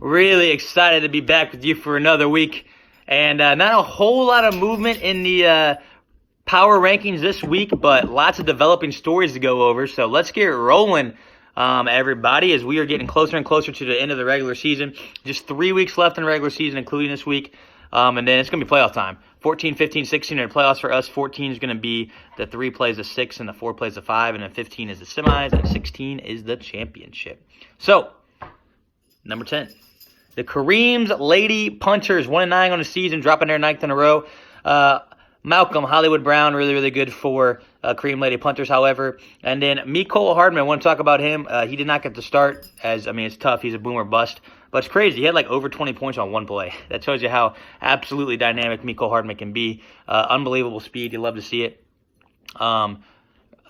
Really excited to be back with you for another week. And not a whole lot of movement in the power rankings this week, but lots of developing stories to go over. So let's get rolling, everybody, as we are getting closer and closer to the end of the regular season. Just 3 weeks left in the regular season, including this week. And then it's going to be playoff time. 14, 15, 16 are the playoffs for us. 14 is going to be the 3 plays of 6 and the 4 plays of 5. And then 15 is the semis. And 16 is the championship. So, number 10. The Kareem's Lady Punters, 1-9 on the season, dropping their 9th in a row. Malcolm Hollywood Brown, really, really good for Kareem Lady Punters, however. And then Mecole Hardman, I want to talk about him. He did not get the start, it's tough. He's a boomer bust. But it's crazy. He had like over 20 points on one play. That shows you how absolutely dynamic Mecole Hardman can be. Unbelievable speed. You love to see it.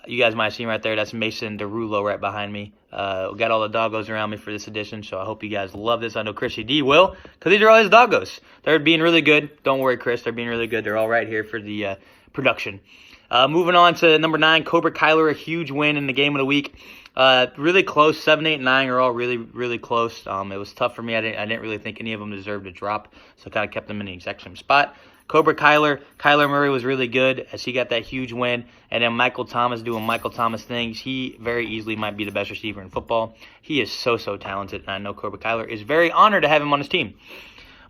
You guys might have seen right there. That's Mason Derulo right behind me. Got all the doggos around me for this edition, so I hope you guys love this. I know Chrissy D will, because these are all his doggos. They're being really good. Don't worry, Chris. They're being really good. They're all right here for the production. Moving on to number 9, Cobra Kyler, a huge win in the game of the week. Really close. 7, 8, 9 are all really, really close. It was tough for me. I didn't really think any of them deserved a drop, so I kind of kept them in the exact same spot. Cobra Kyler Murray was really good as he got that huge win. And then Michael Thomas doing Michael Thomas things. He very easily might be the best receiver in football. He is so talented, and I know Cobra Kyler is very honored to have him on his team.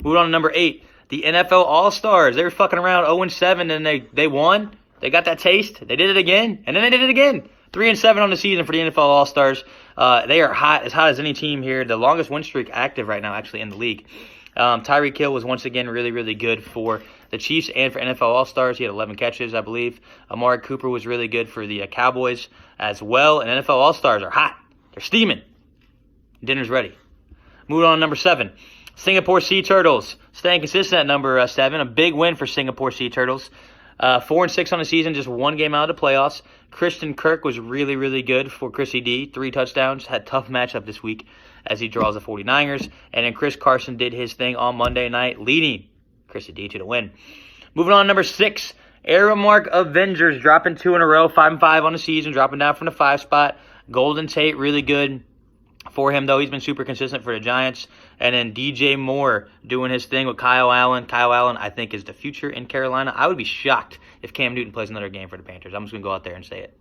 Moving on to number 8, the NFL All-Stars. They were fucking around 0-7, and they won. They got that taste. They did it again, and then they did it again. 3-7 on the season for the NFL All-Stars. They are hot as any team here. The longest win streak active right now, actually, in the league. Tyreek Hill was once again really, really good for the Chiefs and for NFL All-Stars. He had 11 catches, I believe. Amari Cooper was really good for the Cowboys as well. And NFL All-Stars are hot. They're steaming. Dinner's ready. Moving on to number 7. Singapore Sea Turtles. Staying consistent at number 7. A big win for Singapore Sea Turtles. 4-6 on the season, just one game out of the playoffs. Christian Kirk was really, really good for Chrissy D. 3 touchdowns. Had a tough matchup this week as he draws the 49ers. And then Chris Carson did his thing on Monday night, leading Chrissy D to the win. Moving on to number 6, Aramark Avengers, dropping 2 in a row, 5-5 on the season, dropping down from the 5 spot. Golden Tate, really good for him, though. He's been super consistent for the Giants. And then DJ Moore doing his thing with Kyle Allen. Kyle Allen, I think, is the future in Carolina. I would be shocked if Cam Newton plays another game for the Panthers. I'm just going to go out there and say it.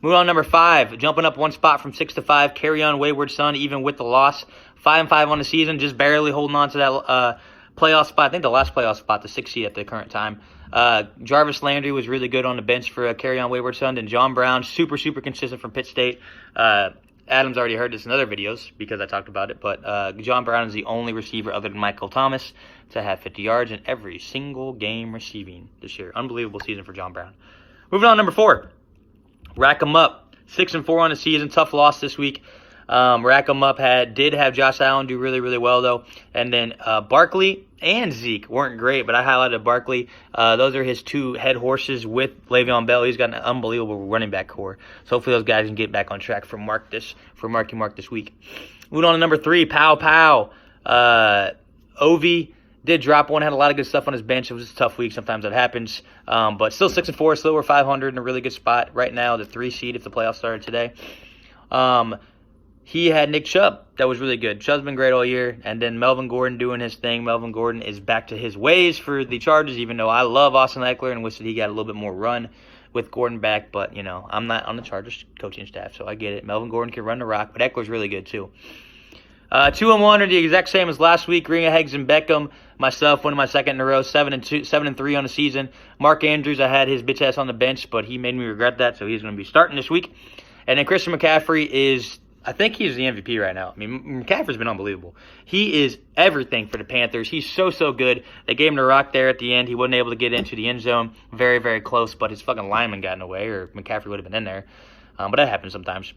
Moving on to number 5, jumping up one spot from 6 to 5, Carry On Wayward Son, even with the loss. 5-5 on the season, just barely holding on to that playoff spot. I think the last playoff spot, the 6th seed at the current time. Jarvis Landry was really good on the bench for Carry On Wayward Son. And John Brown, super consistent from Pitt State. Adam's already heard this in other videos because I talked about it. But John Brown is the only receiver other than Michael Thomas to have 50 yards in every single game receiving this year. Unbelievable season for John Brown. Moving on to number 4. Rack 'em up. 6-4 on the season. Tough loss this week. Rack 'em up did have Josh Allen do really, really well, though. And then Barkley and Zeke weren't great, but I highlighted Barkley. Those are his 2 head horses with Le'Veon Bell. He's got an unbelievable running back core. So hopefully those guys can get back on track for Marky Mark this week. Moving on to number 3, Pow. Ovi did drop one, had a lot of good stuff on his bench. It was a tough week. Sometimes that happens. But still 6-4, still over 500 in a really good spot right now, the 3 seed if the playoffs started today. He had Nick Chubb. That was really good. Chubb's been great all year. And then Melvin Gordon doing his thing. Melvin Gordon is back to his ways for the Chargers, even though I love Austin Eckler and wish that he got a little bit more run with Gordon back. But, I'm not on the Chargers coaching staff, so I get it. Melvin Gordon can run the rock, but Eckler's really good too. 2-1 are the exact same as last week. Green Heggs and Beckham. Myself winning my 2nd in a row. 7-3 on the season. Mark Andrews, I had his bitch ass on the bench, but he made me regret that, so he's going to be starting this week. And then Christian McCaffrey I think he's the MVP right now. I mean, McCaffrey's been unbelievable. He is everything for the Panthers. He's so good. They gave him the rock there at the end. He wasn't able to get into the end zone. Very, very close, but his fucking lineman got in the way, or McCaffrey would have been in there. But that happens sometimes.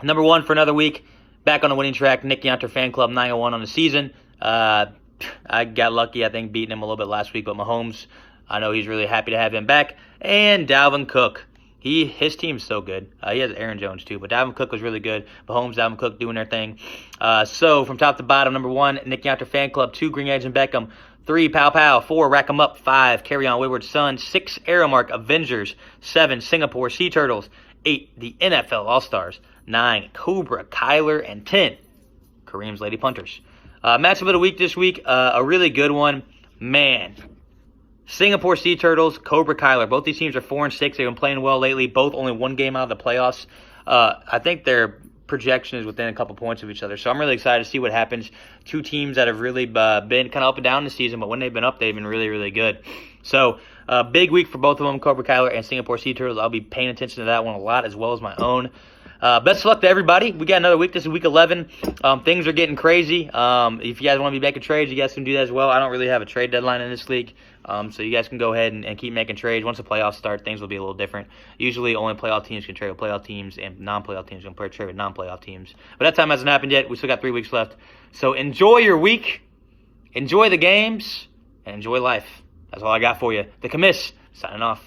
Number 1 for another week. Back on the winning track. Nick Yonter Fan Club, 9-1 on the season. I got lucky, I think, beating him a little bit last week, but Mahomes, I know he's really happy to have him back. And Dalvin Cook. His team's so good. He has Aaron Jones too, but Dalvin Cook was really good. Mahomes, Dalvin Cook doing their thing. So from top to bottom, number 1, Nick Yonter Fan Club. 2, Green Eggs and Beckham. 3, Pow. 4, Rack 'em Up. 5, Carry On Wayward Son. 6, Aramark Avengers. 7, Singapore Sea Turtles. 8, the NFL All-Stars. 9, Cobra Kyler. And 10, Kareem's Lady Punters. Matchup of the week this week, a really good one. Man, Singapore Sea Turtles, Cobra Kyler. Both these teams are 4-6. They've been playing well lately. Both only one game out of the playoffs. I think their projection is within a couple points of each other. So I'm really excited to see what happens. Two teams that have really been kind of up and down this season, but when they've been up, they've been really, really good. So big week for both of them, Cobra Kyler and Singapore Sea Turtles. I'll be paying attention to that one a lot, as well as my own. Best of luck to everybody. We got another week. This is week 11. Things are getting crazy. If you guys want to be making trades, you guys can do that as well. I don't really have a trade deadline in this league, so you guys can go ahead and keep making trades. Once the playoffs start, things will be a little different. Usually only playoff teams can trade with playoff teams, and non-playoff teams can trade with non-playoff teams. But that time hasn't happened yet. We still got 3 weeks left. So enjoy your week, enjoy the games, and enjoy life. That's all I got for you. The commiss, signing off.